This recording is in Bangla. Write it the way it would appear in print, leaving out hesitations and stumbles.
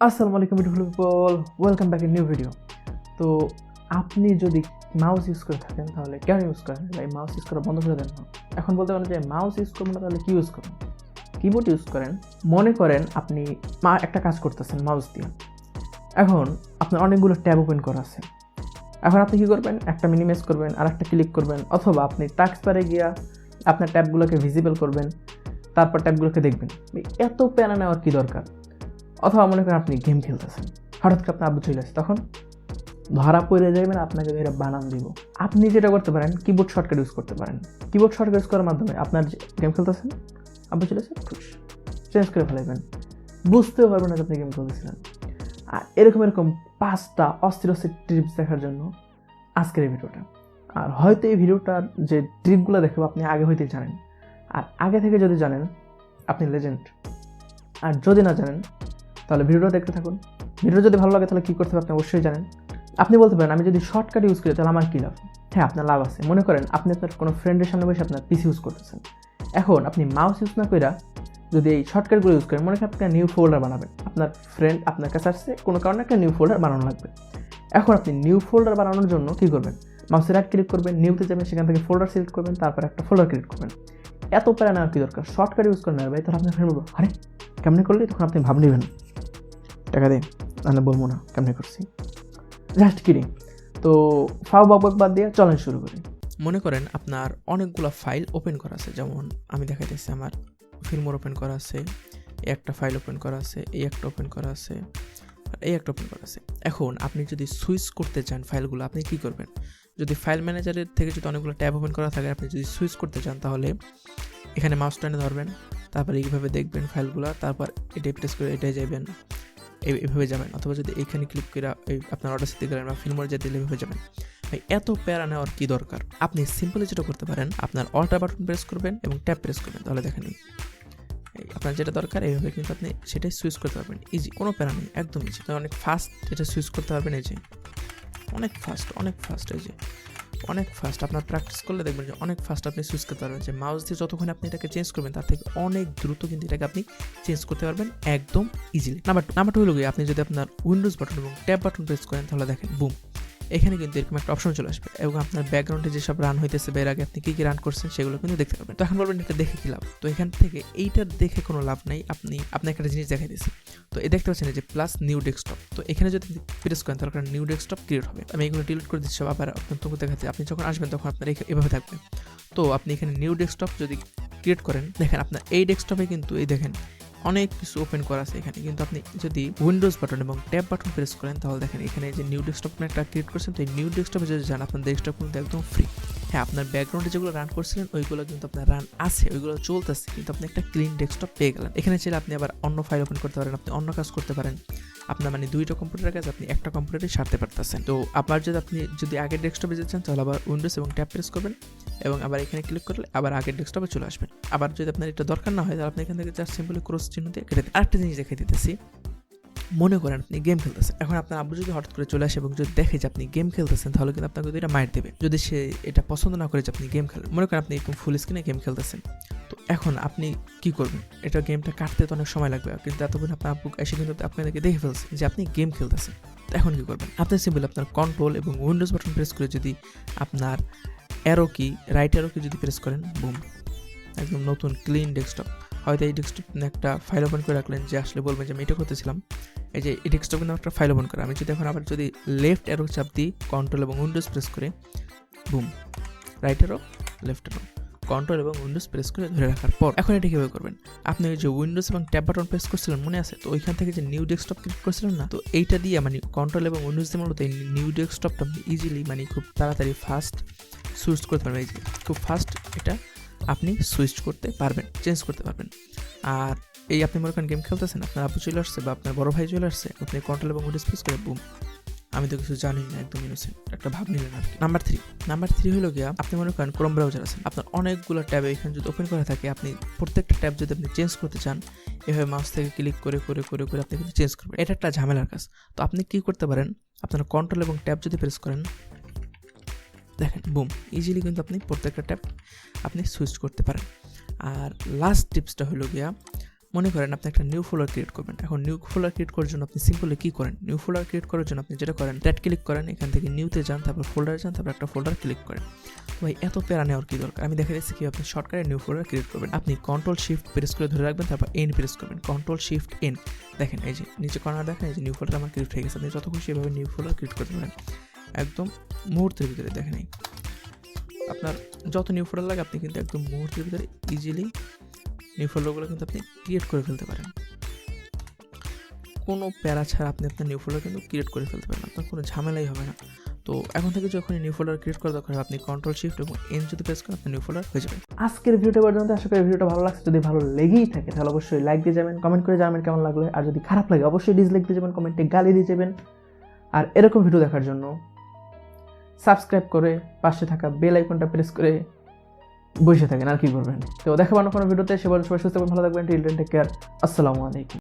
আসসালামু আলাইকুম beautiful people, welcome back in new video. তো আপনি যদি মাউস ইউজ করে থাকেন তাহলে কেন ইউজ করেন ভাই? মাউস ইউজ করা বন্ধ করে দেন না। এখন বলতে পারেন যে মাউস ইউজ করবেন না, তাহলে কি ইউজ করেন? কিবোর্ড ইউজ করেন। মনে করেন আপনি একটা কাজ করতেছেন মাউস দিয়ে। এখন আপনার অনেকগুলো ট্যাব ওপেন করা আছে। এখন আপনি কী করবেন? একটা মিনিমাইজ করবেন, আর একটা ক্লিক করবেন, অথবা আপনি টাস্ক বারে গিয়া আপনার ট্যাবগুলোকে ভিজিবল করবেন, তারপর ট্যাবগুলোকে দেখবেন। এত প্যারা নেওয়ার কী দরকার? অথবা মনে করেন আপনি গেম খেলতেছেন, হঠাৎ করে আপনার আব্বু চলে আসে, তখন ধরা পড়ে যাবেন, আপনাকে ধরে বানান দিব। আপনি যেটা করতে পারেন, কিবোর্ড শর্টকাট ইউজ করতে পারেন। কিবোর্ড শর্টকাট ইউজ করার মাধ্যমে আপনার গেম খেলতেছেন, আব্বু চলে আসে, চেঞ্জ করে ফেলাইবেন, বুঝতেও পারবেন না যে আপনি গেম খেলতেছিলেন। আর এরকম 5টা অস্থির টিপস দেখার জন্য আজকের এই ভিডিওটা। আর হয়তো এই ভিডিওটার যে ট্রিকগুলো দেখাবো আপনি আগে হইতেই জানেন, আর আগে থেকে যদি জানেন আপনি লেজেন্ড। আর যদি না জানেন তাহলে ভিডিওটা দেখতে থাকুন। ভিডিও যদি ভালো লাগে তাহলে কী করতে হবে আপনি অবশ্যই জানেন। আপনি বলতে পারেন আমি যদি শর্টকাট ইউজ করি তাহলে আমার কী লাভ? হ্যাঁ, আপনার লাভ আছে। মনে করেন আপনি আপনার কোনো ফ্রেন্ডের সামনে বসে আপনার পিসি ইউজ করতেছেন। এখন আপনি মাউস ইউজ না করে যদি এই শর্টকাটগুলো ইউজ করেন, মনে করেন আপনি নিউ ফোল্ডার বানাবেন, আপনার ফ্রেন্ড আপনার কাছে আসছে, কোনো কারণে একটা নিউ ফোল্ডার বানানো লাগবে। এখন আপনি নিউ ফোল্ডার বানানোর জন্য কী করবেন? মাউসে রাইট ক্লিক করবেন, নিউতে যাবেন, সেখান থেকে ফোল্ডার সিলেক্ট করবেন, তারপর একটা ফোল্ডার ক্রিয়েট করবেন। এত প্যারা নেওয়ার কী দরকার? শর্টকাট ইউজ করেন না ভাই। তাহলে আপনার ফ্রেন্ড বলবো, আরে কেমনি করলি? তখন আপনি ভাব নেবেন, টাকা দে, তাহলে বলবো না কেমনি করছি, জাস্ট কিডিং। তো ফাও বক বাদ দিয়ে চলেন শুরু করি। মনে করেন আপনার অনেকগুলো ফাইল ওপেন করা আছে, যেমন আমি দেখাইতেছি আমার ফিল্মোর ওপেন করা আছে, এই একটা ফাইল ওপেন করা আছে, এই একটা ওপেন করা আছে, আর এই একটা ওপেন করা আছে। এখন আপনি যদি সুইচ করতে চান ফাইলগুলো, আপনি কি করবেন? যদি ফাইল ম্যানেজারের থেকে যদি অনেকগুলো ট্যাব ওপেন করা থাকে, আপনি যদি সুইচ করতে চান তাহলে এখানে মাউস টেনে ধরবেন, তারপর এইভাবে দেখবেন ফাইলগুলো, তারপর এটাই প্রেস করে এটাই যাবেন, এইভাবে যাবেন। অথবা যদি এইখানে ক্লিক করে এই আপনার অর্ডার দিতে গেলেন বা ফিল্মোর যেতে দিলে এইভাবে যাবেন। ভাই এত প্যারা নেওয়ার কী দরকার? আপনি সিম্পলি যেটা করতে পারেন, আপনার অল্টার বাটন প্রেস করবেন এবং ট্যাব প্রেস করবেন, তাহলে দেখেন আপনার যেটা দরকার এইভাবে কিন্তু আপনি সেটাই সুইচ করতে পারবেন। ইজি, কোনো প্যারা নেই, একদম ইজি। তো অনেক ফাস্ট এটা সুইচ করতে পারবেন। এই যে অনেক ফাস্ট, এই যে অনেক ফাস্ট। আপনার প্র্যাকটিস করলে দেখবেন যে অনেক ফাস্ট আপনি সুইচ করতে পারবেন। যে মাউস দিয়ে যতক্ষণ আপনি এটাকে চেঞ্জ করবেন তার থেকে অনেক দ্রুত কিন্তু এটাকে আপনি চেঞ্জ করতে পারবেন একদম ইজিলি। নাম্বার টু হলো গিয়ে, আপনি যদি আপনার উইন্ডোজ বাটন এবং ট্যাব বাটন প্রেস করেন তাহলে দেখেন বুম, এখানে কিন্তু এরকম একটা অপশন চলে আসবে এবং আপনার ব্যাকগ্রাউন্ডে যেসব রান হইতেছে বা এর আগে আপনি কী কী রান করছেন সেগুলো কিন্তু দেখতে পাবেন। তো এখন বলবেন এটা দেখে কী লাভ? তো এখান থেকে এইটার দেখে কোনো লাভ নাই। আপনি একটা জিনিস দেখাই দিচ্ছি। তো এই দেখতে পাচ্ছেন যে প্লাস নিউ ডেস্কটপ, তো এখানে যদি প্রেস করেন তাহলে নিউ ডেস্কটপ ক্রিয়েট হবে। আমি এগুলো ডিলিট করে দিচ্ছি, আবার আপনার তবু দেখাচ্ছি। আপনি যখন আসবেন তখন আপনার এভাবে থাকবে। তো আপনি এখানে নিউ ডেস্কটপ যদি ক্রিয়েট করেন, দেখেন আপনার এই ডেস্কটপে কিন্তু এই দেখেন অনেক কিছু ওপেন করা আছে এখানে। কিন্তু আপনি যদি উইন্ডোজ বাটন এবং ট্যাব বাটন প্রেস করেন তাহলে দেখেন এখানে যে নিউ ডেস্কটপ একটা ক্রিয়েট করছেন। তো এই নিউ ডেস্কটপে যদি যান, আপনার ডেস্কটপ কিন্তু একদম ফ্রি। হ্যাঁ, আপনার ব্যাকগ্রাউন্ডে যেগুলো রান করছিলেন ওইগুলো কিন্তু আপনার রান আছে, ওইগুলো চলতেছে, কিন্তু আপনি একটা ক্লিন ডেস্কটপ পেয়ে গেলেন। এখানে চাইলে আপনি আবার অন্য ফাইল ওপেন করতে পারেন, আপনি অন্য কাজ করতে পারেন। আপনার দুইটা কম্পিউটারের কাজ আপনি একটা কম্পিউটারে সারতে পারতেছেন। তো আবার আপনি যদি আগের ডেস্কটপে যেতেন তাহলে আবার উইন্ডোজ এবং ট্যাব প্রেস করবেন এবং আবার এখানে ক্লিক করলে আবার আগের ডেস্কটপে চলে আসবেন। আবার যদি আপনার এটা দরকার না হয় তাহলে আপনি এখান থেকে জাস্ট সিম্পলি ক্রস চিহ্ন দিয়ে কেটে দিন। আরেকটা জিনিস দেখাই দিতেছি। মনে করেন আপনি গেম খেলতেছেন, এখন আপনার আব্বু যদি হঠাৎ করে চলে আসে এবং যদি দেখে যে আপনি গেম খেলতেছেন তাহলে কিন্তু আপনাকে এটা মাইর দেবে, যদি সে এটা পছন্দ না করে যে আপনি গেম খেলেন। মনে করেন আপনি একদম ফুল স্ক্রিনে গেম খেলতেছেন, তো এখন আপনি কি করবেন? এটা গেমটা কাটতে তো অনেক সময় লাগবে, কিন্তু এতক্ষণ আপনার আব্বু এসে কিন্তু আপনাদেরকে দেখে ফেলছে যে আপনি গেম খেলতেছেন। এখন কি করবেন? আপনি সিম্পল আপনার কন্ট্রোল এবং উইন্ডোজ বাটন প্রেস করে যদি আপনার অ্যারো কি রাইট অ্যারো কি যদি প্রেস করেন, বুম, একদম নতুন ক্লিন ডেস্কটপ। হয়তো এই ডেস্কটপ একটা ফাইল ওপেন করে রাখলেন, যে আসলে বলবেন যে আমি এটা করতেছিলাম। এই যে এই ডেস্কটপ কিন্তু একটা ফাইল ওপেন করে, আমি যদি এখন আবার যদি লেফট অ্যারো চাপ দিই, কন্ট্রোল এবং উইন্ডোজ প্রেস করে, broom, right arrow, left arrow, control এবং উইন্ডোজ প্রেস করে ধরে রাখার পর এখন এটা কীভাবে করবেন? আপনি ওই যে উইন্ডোজ এবং ট্যাব বাটন প্রেস করছিলেন মনে আছে? তো ওইখান থেকে যে নিউ ডেস্কটপ ক্রিয়েট করছিলেন না, তো এইটা দিয়ে কন্ট্রোল এবং উইন্ডোজ দিয়ে মূলত এই নিউ ডেস্কটপটা ইজিলি খুব তাড়াতাড়ি ফাস্ট সুইচ করতে পারবেন। এই যে খুব ফাস্ট এটা আপনি সুইচ করতে পারবেন, চেঞ্জ করতে পারবেন। আর এই আপনি মনে করেন গেম খেলতেছেন, আপনার আব্বু চলে আসছে বা আপনার বড় ভাই চলে আসছে, আপনি কন্ট্রোল এবং উইন্ডোজ প্রেস করে বুম, আমি তো কিছু জানি না, একদম ইনোসেন্ট একটা ভাব নিলেন আর কি। নাম্বার থ্রি হলো গিয়া, আপনি মনে করেন ক্রোম ব্রাউজার আছেন, আপনার অনেকগুলো ট্যাব এখানে যদি ওপেন করা থাকে, আপনি প্রত্যেকটা ট্যাব যদি আপনি চেঞ্জ করতে চান, এভাবে মাউস থেকে ক্লিক করে করে করে করে আপনি কিন্তু চেঞ্জ করবেন। এটা একটা ঝামেলার কাজ। তো আপনি কি করতে পারেন? আপনার কন্ট্রোল এবং ট্যাব যদি প্রেস করেন, দেখেন বুম, ইজিলি কিন্তু আপনি প্রত্যেকটা ট্যাব আপনি সুইচ করতে পারেন। আর লাস্ট টিপসটা হলো গিয়া, মনে করেন আপনি একটা নিউ ফোল্ডার ক্রিয়েট করবেন। এখন নিউ ফোল্ডার ক্রিয়েট করার জন্য আপনি সিম্পলি কী করেন, নিউ ফোল্ডার ক্রিয়েট করার জন্য আপনি যেটা করেন রাইট ক্লিক করেন, এখান থেকে নিউতে যান, তারপর ফোল্ডারে যান, তারপর একটা ফোল্ডার ক্লিক করেন। ভাই এত প্যারা নেওয়ার কী দরকার, আমি দেখা যাচ্ছে কি আপনি শর্টকাটে নিউ ফোল্ডার ক্রিয়েট করবেন। আপনি কন্ট্রোল শিফট প্রেস করে ধরে রাখবেন, তারপর এন প্রেস করবেন, কন্ট্রোল শিফট এন। দেখেন এই যে নিচে কর্নার দেখেন, এই যে নিউ ফোল্ডার আমার ক্রিয়েট হয়ে গেছে। আপনি যত খুশি এভাবে নিউ ফোল্ডার ক্রিয়েট করতে পারেন একদম মুহূর্তের ভিতরে। দেখেন এই আপনার যত নিউ ফোল্ডার লাগে আপনি কিন্তু একদম মুহূর্তের ভিতরে ইজিলি নিউ ফোল্ডারগুলো কিন্তু আপনি ক্রিয়েট করে ফেলতে পারেন। কোনো প্যারা ছাড়া আপনি আপনার নিউ ফোল্ডার কিন্তু ক্রিয়েট করে ফেলতে পারেন, আপনার কোনো ঝামেলাই হবে না। তো এখন থেকে যখন নিউ ফোল্ডার ক্রিয়েট করা দরকার আপনি কন্ট্রোল শিফট এবং এন যদি প্রেস করেন আপনার নিউ ফোল্ডার হয়ে যাবে। আজকের ভিডিওটা পর্যন্ত আশা করি ভিডিওটা ভালো লাগছে। যদি ভালো লেগেই থাকে তাহলে অবশ্যই লাইক দিয়ে যাবেন, কমেন্ট করে জানাবেন কেমন লাগলো। আর যদি খারাপ লাগে অবশ্যই ডিসলাইক দিয়ে যাবেন, কমেন্টে গালি দিয়ে যাবেন। আর এরকম ভিডিও দেখার জন্য সাবস্ক্রাইব করে পাশে থাকা বেল আইকনটা প্রেস করে বসে থাকেন, আর কি করবেন। তো দেখাবো অন্য কোনো ভিডিওতে। সে বলেন সবাই সুস্থ থাকবেন, ভালো থাকবেন। টিল দেন টেক কেয়ার, আসসালামু আলাইকুম।